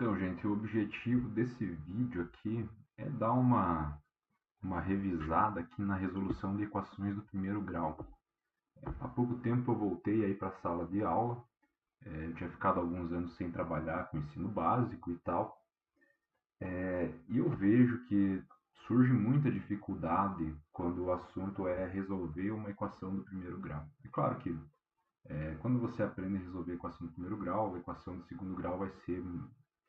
Então, gente, o objetivo desse vídeo aqui é dar uma revisada aqui na resolução de equações do primeiro grau. Há pouco tempo eu voltei aí para a sala de aula, eu tinha ficado alguns anos sem trabalhar com ensino básico e tal, e eu vejo que surge muita dificuldade quando o assunto é resolver uma equação do primeiro grau. É claro que quando você aprende a resolver a equação do primeiro grau, a equação do segundo grau vai ser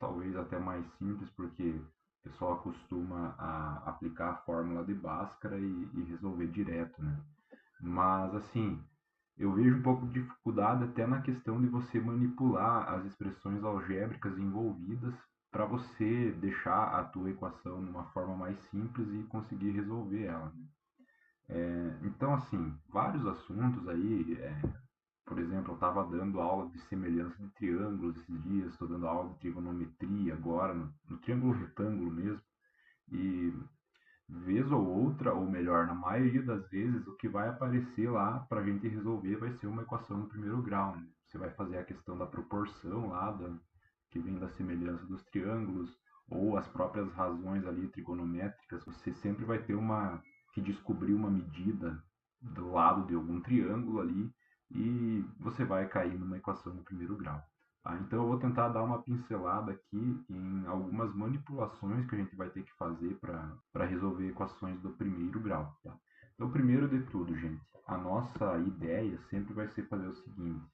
talvez até mais simples, porque o pessoal acostuma a aplicar a fórmula de Bhaskara e resolver direto, né? Mas, assim, eu vejo um pouco de dificuldade até na questão de você manipular as expressões algébricas envolvidas para você deixar a tua equação numa forma mais simples e conseguir resolver ela, né? Então, assim, vários assuntos aí, por exemplo, eu estava dando aula de semelhança de triângulos esses dias, estou dando aula de trigonometria agora, no triângulo retângulo mesmo, e vez ou outra, ou melhor, na maioria das vezes, o que vai aparecer lá para a gente resolver vai ser uma equação do primeiro grau, né? Você vai fazer a questão da proporção lá, que vem da semelhança dos triângulos, ou as próprias razões ali trigonométricas, você sempre vai ter que descobrir uma medida do lado de algum triângulo ali e você vai cair numa equação do primeiro grau. Tá? Então eu vou tentar dar uma pincelada aqui em algumas manipulações que a gente vai ter que fazer para resolver equações do primeiro grau. Tá? Então, primeiro de tudo, gente, a nossa ideia sempre vai ser fazer o seguinte: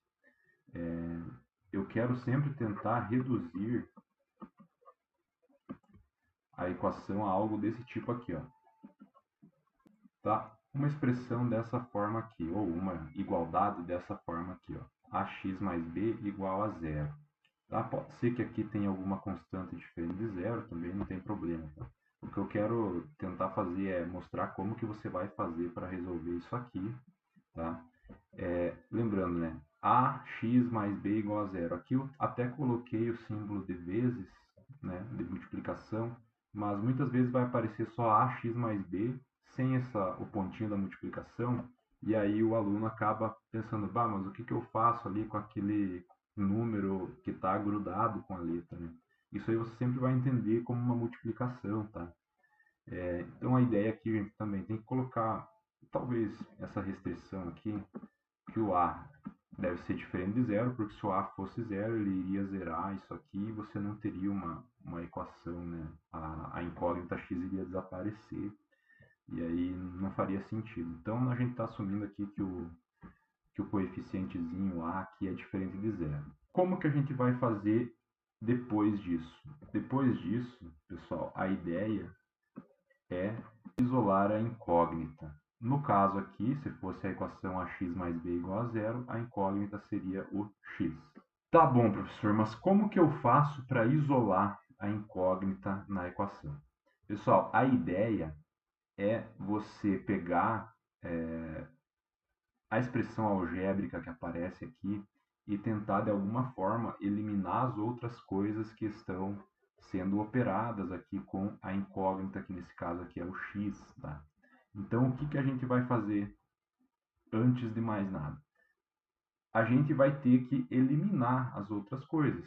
eu quero sempre tentar reduzir a equação a algo desse tipo aqui, ó, tá? Uma expressão dessa forma aqui, ou uma igualdade dessa forma aqui, ó, ax mais b igual a zero. Tá? Pode ser que aqui tenha alguma constante diferente de zero, também não tem problema. Tá? O que eu quero tentar fazer é mostrar como que você vai fazer para resolver isso aqui. Tá? Lembrando, né? Ax mais b igual a zero. Aqui eu até coloquei o símbolo de vezes, né? De multiplicação, mas muitas vezes vai aparecer só ax mais b, sem o pontinho da multiplicação, e aí o aluno acaba pensando, bah, mas o que eu faço ali com aquele número que está grudado com a letra, né? Isso aí você sempre vai entender como uma multiplicação, tá? Então a ideia aqui, gente, também tem que colocar, talvez, essa restrição aqui, que o A deve ser diferente de zero, porque se o A fosse zero, ele iria zerar isso aqui e você não teria uma equação, né? A incógnita x iria desaparecer e aí não faria sentido. Então a gente está assumindo aqui que o coeficientezinho A aqui é diferente de zero. Como que a gente vai fazer depois disso? Depois disso, pessoal, a ideia é isolar a incógnita. No caso aqui, se fosse a equação ax mais b igual a zero, a incógnita seria o x. Tá bom, professor, mas como que eu faço para isolar a incógnita na equação? Pessoal, a ideia é você pegar a expressão algébrica que aparece aqui e tentar, de alguma forma, eliminar as outras coisas que estão sendo operadas aqui com a incógnita, que nesse caso aqui é o x, tá? Então, o que que a gente vai fazer antes de mais nada? A gente vai ter que eliminar as outras coisas.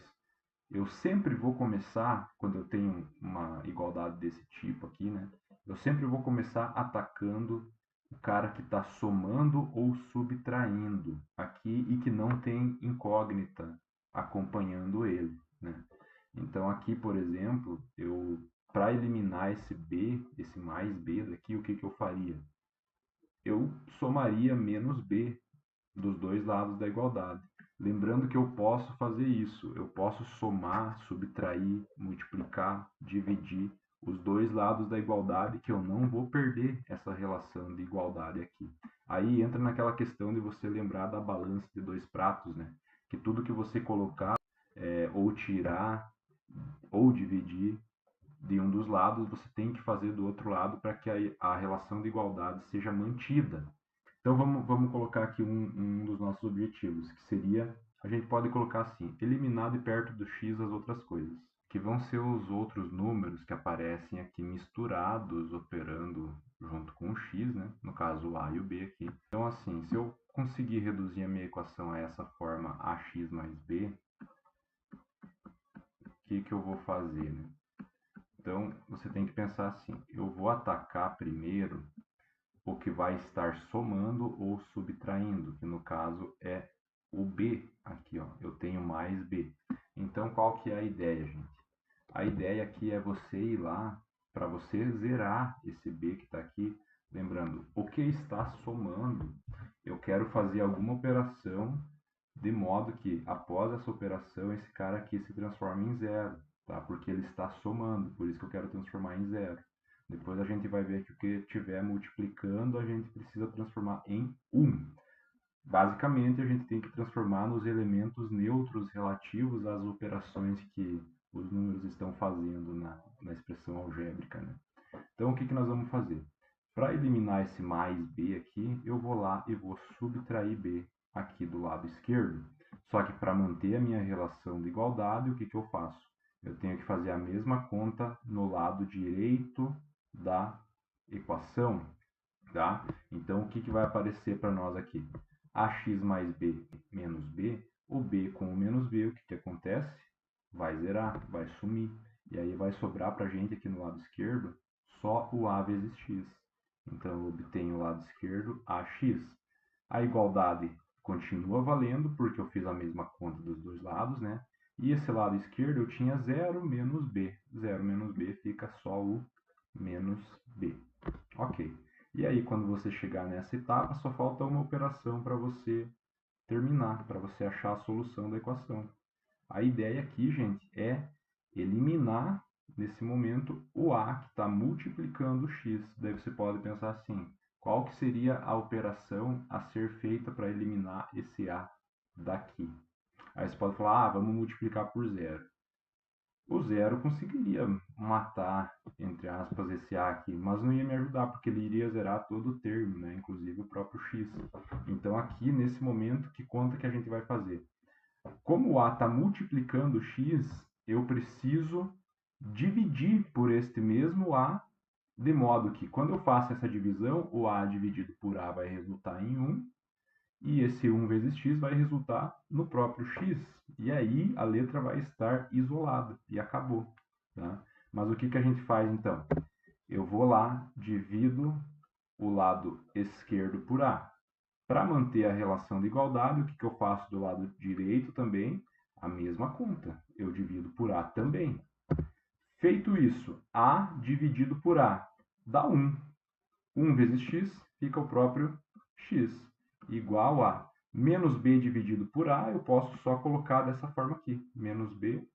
Eu sempre vou começar, quando eu tenho uma igualdade desse tipo aqui, né? Eu sempre vou começar atacando o cara que está somando ou subtraindo aqui e que não tem incógnita acompanhando ele, né? Então aqui, por exemplo, para eliminar esse b, esse mais b daqui, o que que eu faria? Eu somaria menos b dos dois lados da igualdade. Lembrando que eu posso fazer isso, eu posso somar, subtrair, multiplicar, dividir os dois lados da igualdade, que eu não vou perder essa relação de igualdade aqui. Aí entra naquela questão de você lembrar da balança de dois pratos, né? Que tudo que você colocar, ou tirar, ou dividir de um dos lados, você tem que fazer do outro lado para que a relação de igualdade seja mantida. Então vamos colocar aqui um dos nossos objetivos, que seria, a gente pode colocar assim, eliminar de perto do x as outras coisas, que vão ser os outros números que aparecem aqui misturados, operando junto com o x, né? No caso o a e o b aqui. Então assim, se eu conseguir reduzir a minha equação a essa forma ax mais b, que eu vou fazer, né? Então, você tem que pensar assim, eu vou atacar primeiro o que vai estar somando ou subtraindo, que no caso é o B aqui, ó. Eu tenho mais B. Então, qual que é a ideia, gente? A ideia aqui é você ir lá, para você zerar esse B que está aqui. Lembrando, o que está somando, eu quero fazer alguma operação de modo que, após essa operação, esse cara aqui se transforme em zero, tá? Porque ele está somando, por isso que eu quero transformar em zero. Depois a gente vai ver que o que estiver multiplicando, a gente precisa transformar em 1. Basicamente, a gente tem que transformar nos elementos neutros relativos às operações que os números estão fazendo na expressão algébrica, né? Então, o que nós vamos fazer? Para eliminar esse mais b aqui, eu vou lá e vou subtrair b aqui do lado esquerdo. Só que para manter a minha relação de igualdade, o que eu faço? Eu tenho que fazer a mesma conta no lado direito da equação, tá? Então, o que vai aparecer para nós aqui? Ax mais b menos b, o b com o menos b, o que acontece? Vai zerar, vai sumir. E aí vai sobrar para a gente aqui no lado esquerdo só o a vezes x. Então, eu obtenho o lado esquerdo ax. A igualdade continua valendo, porque eu fiz a mesma conta dos dois lados, né? E esse lado esquerdo eu tinha 0 menos b. 0 menos b fica só o menos b. Ok. E aí, quando você chegar nessa etapa, só falta uma operação para você terminar, para você achar a solução da equação. A ideia aqui, gente, é eliminar, nesse momento, o a que está multiplicando o x. Daí você pode pensar assim, qual que seria a operação a ser feita para eliminar esse a daqui? Aí você pode falar, vamos multiplicar por zero. O zero conseguiria matar, entre aspas, esse a aqui, mas não ia me ajudar, porque ele iria zerar todo o termo, né? Inclusive o próprio x. Então aqui, nesse momento, que conta que a gente vai fazer? Como o a está multiplicando x, eu preciso dividir por este mesmo a, de modo que quando eu faço essa divisão, o a dividido por a vai resultar em 1, e esse 1 vezes x vai resultar no próprio x. E aí a letra vai estar isolada, e acabou. Tá? Mas o que a gente faz então? Eu vou lá, divido o lado esquerdo por a. Para manter a relação de igualdade, o que eu faço do lado direito também? A mesma conta. Eu divido por a também. Feito isso, a dividido por a dá 1. 1 vezes x fica o próprio x, igual a menos b dividido por a, eu posso só colocar dessa forma aqui, menos b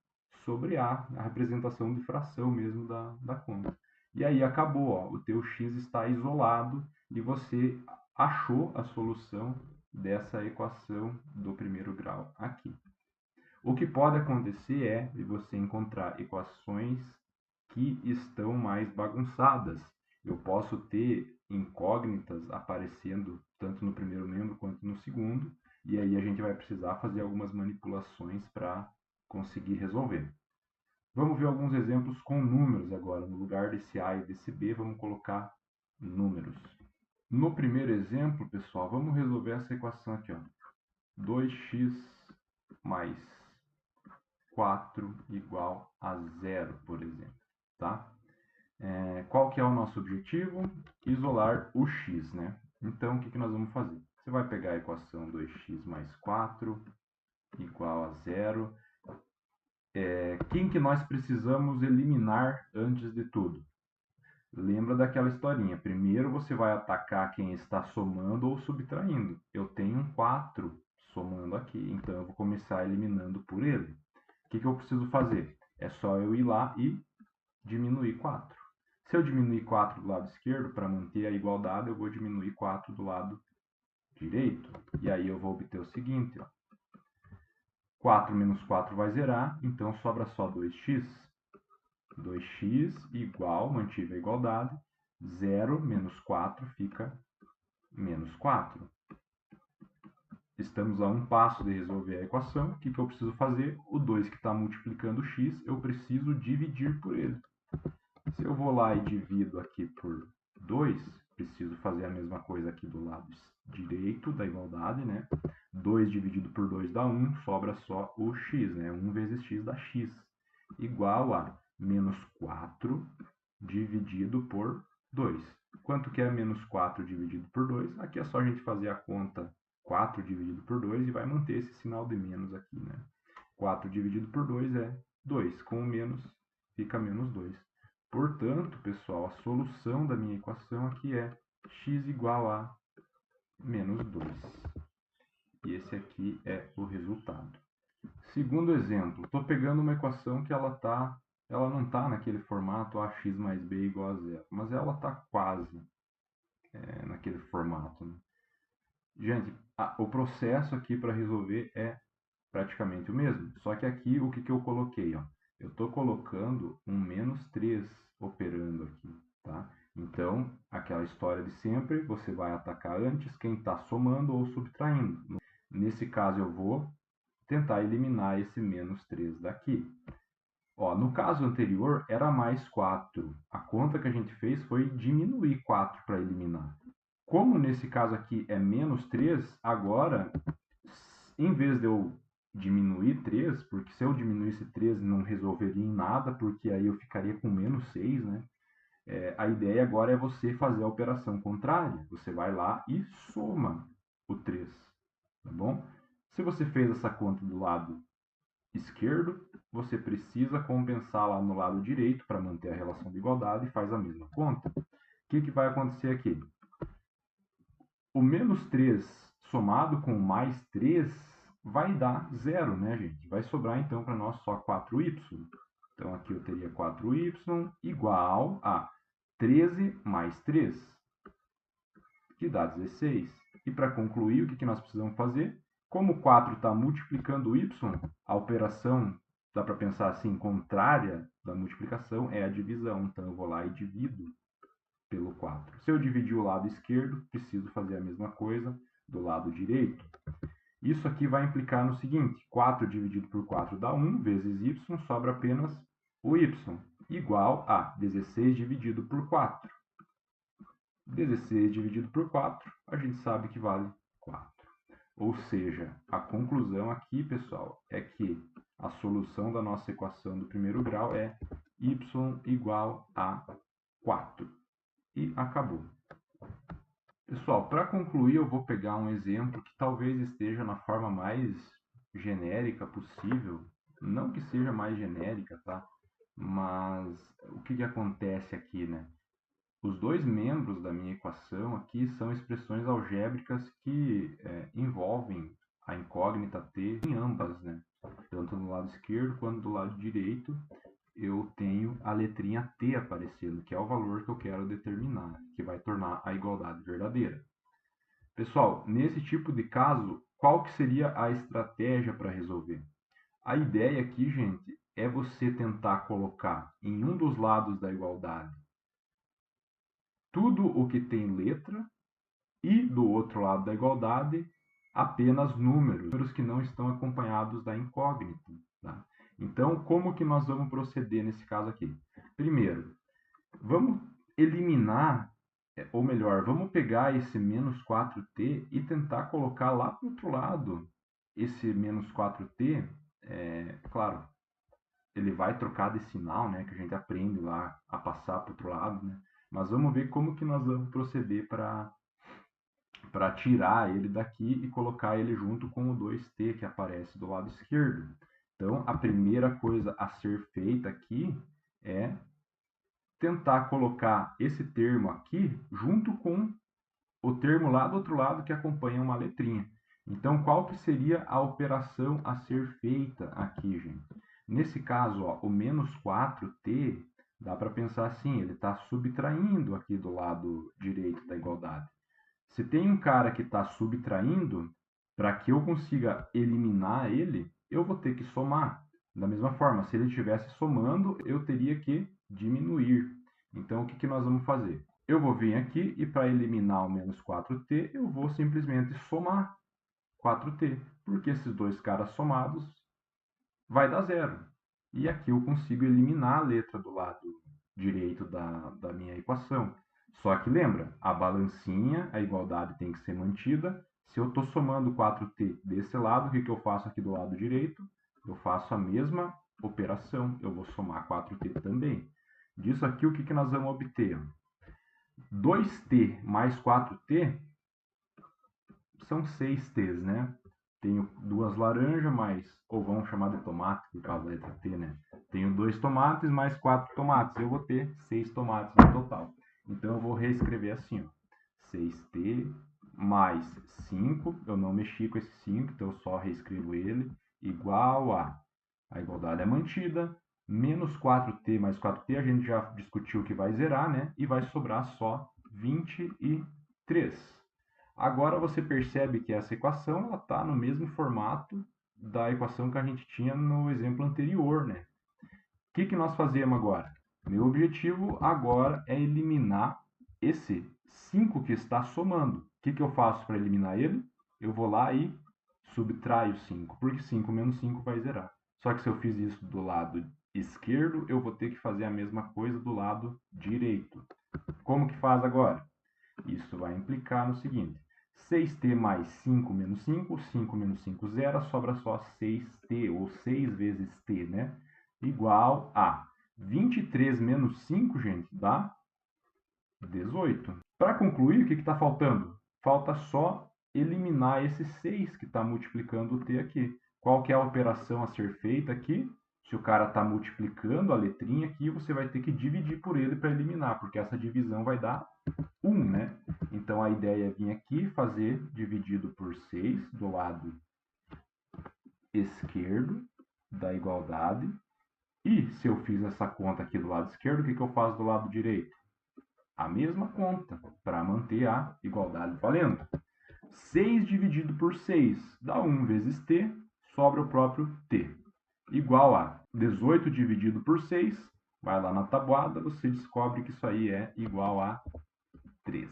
sobre a representação de fração mesmo da conta. E aí acabou, ó, o teu x está isolado e você achou a solução dessa equação do primeiro grau aqui. O que pode acontecer é de você encontrar equações que estão mais bagunçadas. Eu posso ter incógnitas aparecendo tanto no primeiro membro quanto no segundo, e aí a gente vai precisar fazer algumas manipulações para conseguir resolver. Vamos ver alguns exemplos com números agora. No lugar desse A e desse B, vamos colocar números. No primeiro exemplo, pessoal, vamos resolver essa equação aqui, ó. 2x mais 4 igual a 0, por exemplo. Tá? Qual que é o nosso objetivo? Isolar o x, né? Então, o que nós vamos fazer? Você vai pegar a equação 2x mais 4 igual a 0. Quem que nós precisamos eliminar antes de tudo? Lembra daquela historinha. Primeiro você vai atacar quem está somando ou subtraindo. Eu tenho um 4 somando aqui, então eu vou começar eliminando por ele. O que eu preciso fazer? É só eu ir lá e diminuir 4. Se eu diminuir 4 do lado esquerdo, para manter a igualdade, eu vou diminuir 4 do lado direito. E aí eu vou obter o seguinte, ó. 4 menos 4 vai zerar, então sobra só 2x. 2x igual, mantive a igualdade, 0 menos 4 fica menos 4. Estamos a um passo de resolver a equação. O que eu preciso fazer? O 2 que está multiplicando x, eu preciso dividir por ele. Se eu vou lá e divido aqui por 2, preciso fazer a mesma coisa aqui do lado direito da igualdade, né? 2 dividido por 2 dá 1, sobra só o x, né? 1 vezes x dá x. igual a menos 4 dividido por 2. Quanto que é menos 4 dividido por 2? Aqui é só a gente fazer a conta 4 dividido por 2 e vai manter esse sinal de menos aqui, né? 4 dividido por 2 é 2. Com o menos, fica menos 2. Portanto, pessoal, a solução da minha equação aqui é x igual a menos 2. E esse aqui é o resultado. Segundo exemplo, estou pegando uma equação que ela não está naquele formato ax mais b igual a zero, mas ela está quase naquele formato, né? Gente, o processo aqui para resolver é praticamente o mesmo, só que aqui o que eu coloquei? Ó? Eu estou colocando um menos 3 operando aqui, tá? Então, aquela história de sempre, você vai atacar antes quem está somando ou subtraindo. Nesse caso, eu vou tentar eliminar esse menos 3 daqui. Ó, no caso anterior, era mais 4. A conta que a gente fez foi diminuir 4 para eliminar. Como nesse caso aqui é menos 3, agora, em vez de eu diminuir 3, porque se eu diminuísse 3 não resolveria em nada, porque aí eu ficaria com menos 6, né? A ideia agora é você fazer a operação contrária. Você vai lá e soma o 3, tá bom? Se você fez essa conta do lado esquerdo, você precisa compensar lá no lado direito para manter a relação de igualdade e faz a mesma conta. O que vai acontecer aqui? O menos 3 somado com mais 3 vai dar zero, né, gente? Vai sobrar então para nós só 4y. Então aqui eu teria 4y igual a 13 mais 3, que dá 16. E para concluir, o que nós precisamos fazer? Como 4 está multiplicando o y, a operação, dá para pensar assim, contrária da multiplicação é a divisão. Então eu vou lá e divido pelo 4. Se eu dividir o lado esquerdo, preciso fazer a mesma coisa do lado direito. Isso aqui vai implicar no seguinte: 4 dividido por 4 dá 1, vezes y, sobra apenas o y, igual a 16 dividido por 4. 16 dividido por 4, a gente sabe que vale 4. Ou seja, a conclusão aqui, pessoal, é que a solução da nossa equação do primeiro grau é y igual a 4. E acabou. Pessoal, para concluir, eu vou pegar um exemplo que talvez esteja na forma mais genérica possível. Não que seja mais genérica, tá? Mas o que acontece aqui, né? Os dois membros da minha equação aqui são expressões algébricas que envolvem a incógnita t em ambas, né? Tanto do lado esquerdo quanto do lado direito, eu tenho a letrinha t aparecendo, que é o valor que eu quero determinar, que vai tornar a igualdade verdadeira. Pessoal, nesse tipo de caso, qual que seria a estratégia para resolver? A ideia aqui, gente, é você tentar colocar em um dos lados da igualdade tudo o que tem letra e do outro lado da igualdade apenas números que não estão acompanhados da incógnita. Tá? Então, como que nós vamos proceder nesse caso aqui? Primeiro, vamos eliminar, ou melhor, vamos pegar esse menos 4t e tentar colocar lá para o outro lado esse menos 4t, claro, ele vai trocar de sinal, né, que a gente aprende lá a passar para o outro lado, né? Mas vamos ver como que nós vamos proceder para tirar ele daqui e colocar ele junto com o 2t que aparece do lado esquerdo. Então, a primeira coisa a ser feita aqui é tentar colocar esse termo aqui junto com o termo lá do outro lado que acompanha uma letrinha. Então, qual que seria a operação a ser feita aqui, gente? Nesse caso, ó, o menos 4t, dá para pensar assim, ele está subtraindo aqui do lado direito da igualdade. Se tem um cara que está subtraindo, para que eu consiga eliminar ele, eu vou ter que somar. Da mesma forma, se ele estivesse somando, eu teria que diminuir. Então, o que nós vamos fazer? Eu vou vir aqui e para eliminar o menos 4t, eu vou simplesmente somar 4t, porque esses dois caras somados vai dar zero. E aqui eu consigo eliminar a letra do lado direito da minha equação. Só que lembra, a balancinha, a igualdade tem que ser mantida. Se eu estou somando 4t desse lado, o que eu faço aqui do lado direito? Eu faço a mesma operação. Eu vou somar 4t também. Disso aqui, o que nós vamos obter? 2t mais 4t são 6t's, né? Tenho 2 laranjas mais, ou vamos chamar de tomate, por causa da letra T, né? Tenho 2 tomates mais 4 tomates. Eu vou ter 6 tomates no total. Então, eu vou reescrever assim, ó. 6t mais 5, eu não mexi com esse 5, então eu só reescrevo ele, igual a igualdade é mantida, menos 4t mais 4t, a gente já discutiu que vai zerar, né? E vai sobrar só 23. Agora você percebe que essa equação está no mesmo formato da equação que a gente tinha no exemplo anterior, né? O que nós fazemos agora? Meu objetivo agora é eliminar esse 5 que está somando. O que eu faço para eliminar ele? Eu vou lá e subtraio 5, porque 5 menos 5 vai zerar. Só que se eu fiz isso do lado esquerdo, eu vou ter que fazer a mesma coisa do lado direito. Como que faz agora? Isso vai implicar no seguinte: 6t mais 5 menos 5, 5 menos 5 zero, sobra só 6t, ou 6 vezes t, né? Igual a 23 menos 5, gente, dá 18. Para concluir, o que está faltando? Falta só eliminar esse 6 que está multiplicando o t aqui. Qual que é a operação a ser feita aqui? Se o cara está multiplicando a letrinha aqui, você vai ter que dividir por ele para eliminar, porque essa divisão vai dar 1, né? Então, a ideia é vir aqui fazer dividido por 6 do lado esquerdo da igualdade. E se eu fiz essa conta aqui do lado esquerdo, o que eu faço do lado direito? A mesma conta, para manter a igualdade valendo. 6 dividido por 6 dá 1 vezes t, sobra o próprio t. Igual a 18 dividido por 6, vai lá na tabuada, você descobre que isso aí é igual a 3.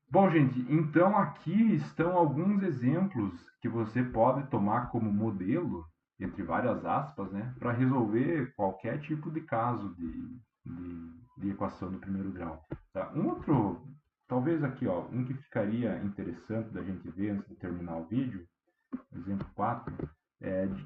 Bom, gente, então aqui estão alguns exemplos que você pode tomar como modelo, entre várias aspas, né, para resolver qualquer tipo de caso de equação do primeiro grau. Tá? Um outro, talvez aqui, ó, um que ficaria interessante da gente ver antes de terminar o vídeo, exemplo 4,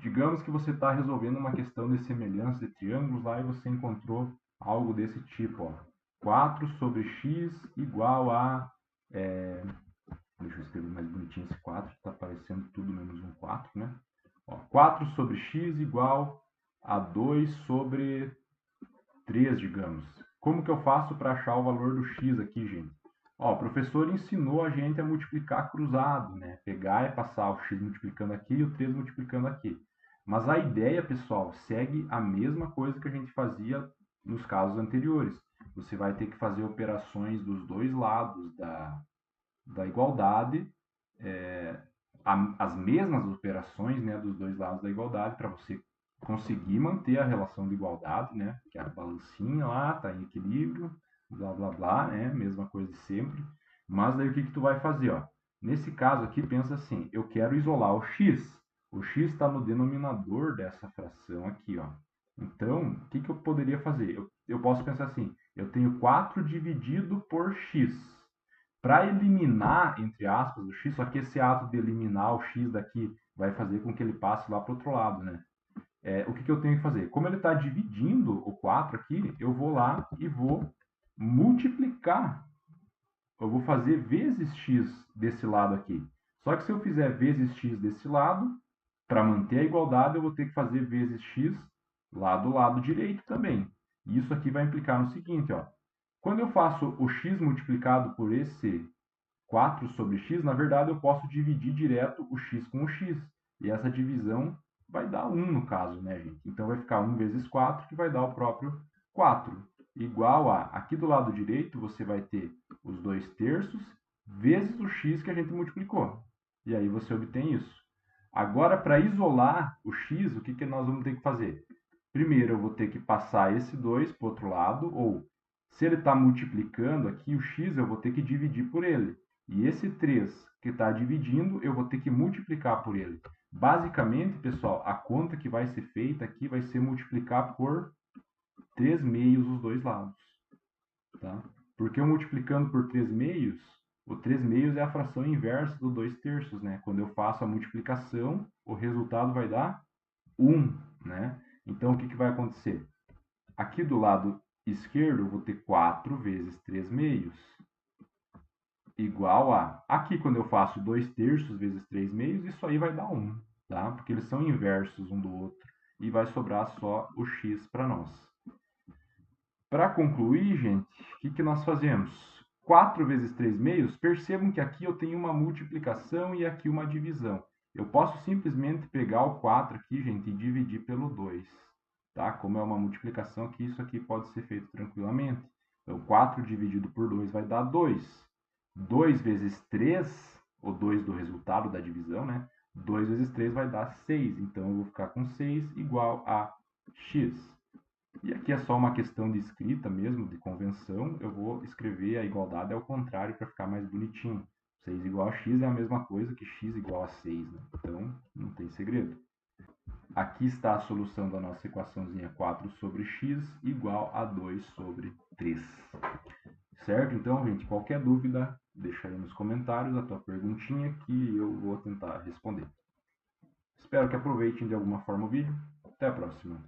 digamos que você está resolvendo uma questão de semelhança de triângulos lá e você encontrou algo desse tipo, ó, 4 sobre x igual a deixa eu escrever mais bonitinho esse 4, está aparecendo tudo menos um 4, né? Ó, 4 sobre x igual a 2 sobre 3, digamos. Como que eu faço para achar o valor do x aqui, gente? Ó, o professor ensinou a gente a multiplicar cruzado, né? Pegar e passar o x multiplicando aqui e o 3 multiplicando aqui. Mas a ideia, pessoal, segue a mesma coisa que a gente fazia nos casos anteriores. Você vai ter que fazer operações dos dois lados da igualdade, as mesmas operações, né, dos dois lados da igualdade, para você conseguir manter a relação de igualdade, né, que é a balancinha lá está em equilíbrio, blá blá blá, né, mesma coisa de sempre. Mas daí o que tu vai fazer, ó? Nesse caso aqui, pensa assim: eu quero isolar o x. O x está no denominador dessa fração aqui, ó. Então, o que eu poderia fazer? Eu posso pensar assim: eu tenho 4 dividido por x. Para eliminar, entre aspas, o x, só que esse ato de eliminar o x daqui vai fazer com que ele passe lá para o outro lado, né? O que eu tenho que fazer? Como ele está dividindo o 4 aqui, eu vou lá e vou multiplicar. Eu vou fazer vezes x desse lado aqui. Só que se eu fizer vezes x desse lado, para manter a igualdade, eu vou ter que fazer vezes x lá do lado direito também. E isso aqui vai implicar no seguinte, ó. Quando eu faço o x multiplicado por esse 4 sobre x, na verdade eu posso dividir direto o x com o x. E essa divisão vai dar 1 no caso, né, gente? Então vai ficar 1 vezes 4, que vai dar o próprio 4. Igual a, aqui do lado direito, você vai ter os 2 terços vezes o x que a gente multiplicou. E aí você obtém isso. Agora, para isolar o x, o que nós vamos ter que fazer? Primeiro, eu vou ter que passar esse 2 para o outro lado, ou se ele está multiplicando aqui, o x eu vou ter que dividir por ele. E esse 3 que está dividindo, eu vou ter que multiplicar por ele. Basicamente, pessoal, a conta que vai ser feita aqui vai ser multiplicar por 3 meios os dois lados. Tá? Porque eu multiplicando por 3 meios, o 3 meios é a fração inversa do 2 terços. Né? Quando eu faço a multiplicação, o resultado vai dar 1, né? Então, o que vai acontecer? Aqui do lado esquerdo, eu vou ter 4 vezes 3 meios, igual a... Aqui, quando eu faço 2 terços vezes 3 meios, isso aí vai dar 1, tá? Porque eles são inversos um do outro. E vai sobrar só o x para nós. Para concluir, gente, o que nós fazemos? 4 vezes 3 meios, percebam que aqui eu tenho uma multiplicação e aqui uma divisão. Eu posso simplesmente pegar o 4 aqui, gente, e dividir pelo 2. Tá? Como é uma multiplicação aqui, isso aqui pode ser feito tranquilamente. Então, 4 dividido por 2 vai dar 2. 2 vezes 3, o 2 do resultado da divisão, né? 2 vezes 3 vai dar 6. Então, eu vou ficar com 6 igual a x. E aqui é só uma questão de escrita mesmo, de convenção. Eu vou escrever a igualdade ao contrário para ficar mais bonitinho. 6 igual a x é a mesma coisa que x igual a 6, né? Então, não tem segredo. Aqui está a solução da nossa equaçãozinha 4 sobre x igual a 2 sobre 3. Certo? Então, gente, qualquer dúvida, deixa aí nos comentários a tua perguntinha que eu vou tentar responder. Espero que aproveitem de alguma forma o vídeo. Até a próxima.